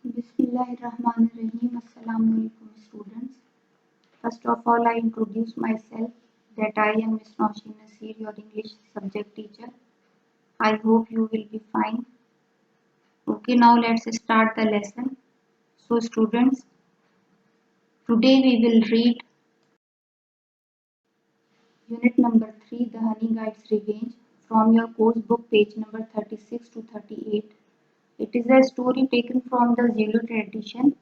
Bismillahirrahmanirrahim. Assalamu alaikum students. First of all, I introduce myself that I am Miss Nausheen Nasir, your English subject teacher. I hope you will be fine. Okay, now let's start the lesson. So students, today we will read unit number 3, The Honey Guide's Revenge, from your course book page number 36 to 38. It is a story taken from the Zulu tradition.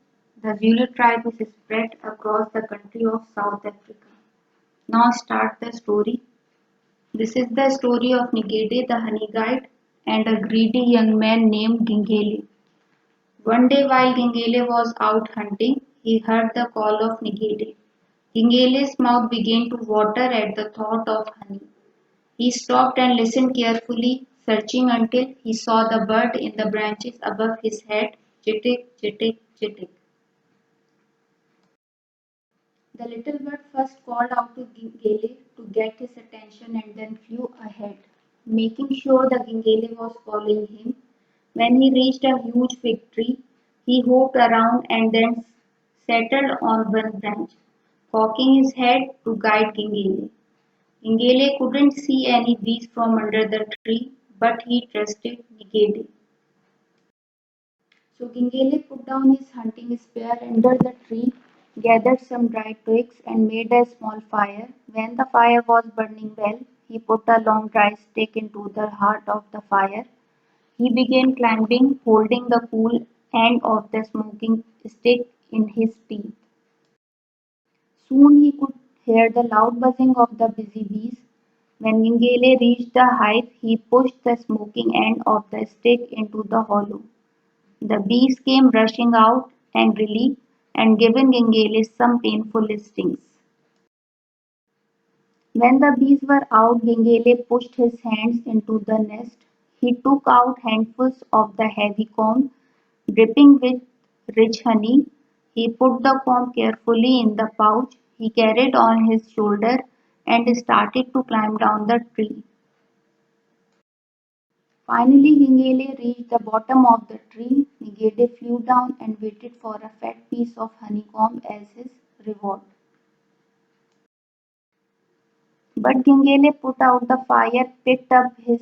The Zulu tribe is spread across the country of South Africa. Now start the story. This is the story of Ngede the honey guide and a greedy young man named Gingele. One day while Gingele was out hunting, he heard the call of Ngede. Gingele's mouth began to water at the thought of honey. He stopped and listened carefully, searching until he saw the bird in the branches above his head, chitik, chitik, chitik. The little bird first called out to Gingele to get his attention and then flew ahead, making sure the Gingele was following him. When he reached a huge fig tree, he hopped around and then settled on one branch, cocking his head to guide Gingele. Gingele couldn't see any bees from under the tree, but he trusted Ngede. So Gingele put down his hunting spear under the tree, gathered some dry twigs, and made a small fire. When the fire was burning well, he put a long dry stick into the heart of the fire. He began climbing, holding the cool end of the smoking stick in his teeth. Soon he could hear the loud buzzing of the busy bees. When Gingele reached the hive, he pushed the smoking end of the stick into the hollow. The bees came rushing out angrily and giving Gingele some painful stings. When the bees were out, Gingele pushed his hands into the nest. He took out handfuls of the heavy comb, dripping with rich honey. He put the comb carefully in the pouch he carried on his shoulder and started to climb down the tree. Finally, Gingele reached the bottom of the tree. Ngede flew down and waited for a fat piece of honeycomb as his reward. But Gingele put out the fire, picked up his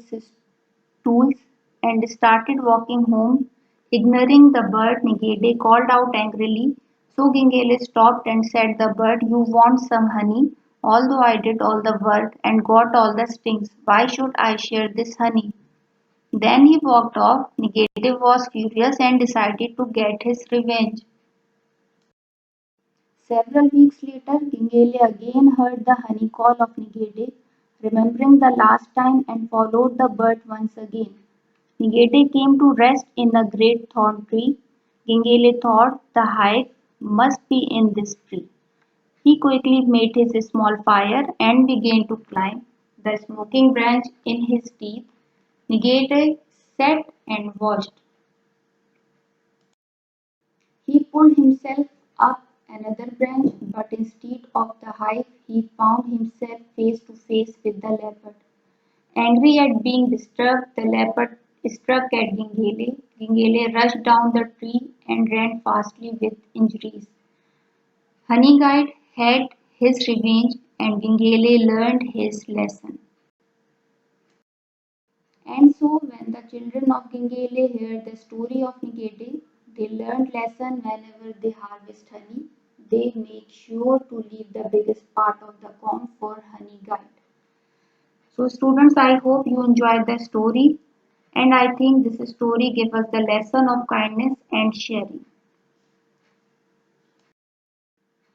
tools, and started walking home. Ignoring the bird, Ngede called out angrily. So Gingele stopped and said, "The bird, you want some honey? Although I did all the work and got all the stings, why should I share this honey?" Then he walked off. Ngede was furious and decided to get his revenge. Several weeks later, Gingele again heard the honey call of Ngede, remembering the last time, and followed the bird once again. Ngede came to rest in a great thorn tree. Gingele thought the hive must be in this tree. He quickly made his small fire and began to climb, the smoking branch in his teeth. Ngede sat and watched. He pulled himself up another branch, but instead of the hive, he found himself face to face with the leopard. Angry at being disturbed, the leopard struck at Gingele. Gingele rushed down the tree and ran fastly with injuries. Honey Guide had his revenge and Gingele learned his lesson. And so, when the children of Gingele heard the story of Ngede, they learned lesson whenever they harvest honey. They make sure to leave the biggest part of the comb for Honey Guide. So, students, I hope you enjoyed the story, and I think this story gives us the lesson of kindness and sharing.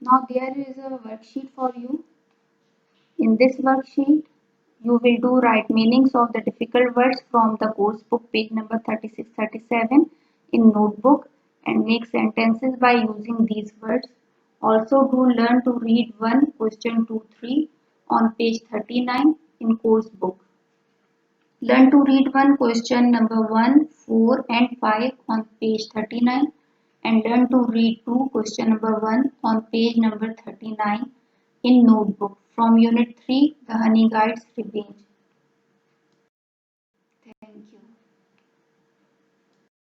Now, there is a worksheet for you. In this worksheet, you will do write meanings of the difficult words from the course book page number 36-37 in notebook and make sentences by using these words. Also do learn to read one question 2-3 on page 39 in course book. Learn to read one question number 1, 4 and 5 on page 39 and learn to read two question number 1 on page number 39 in notebook from unit 3 The Honey Guide's Revenge.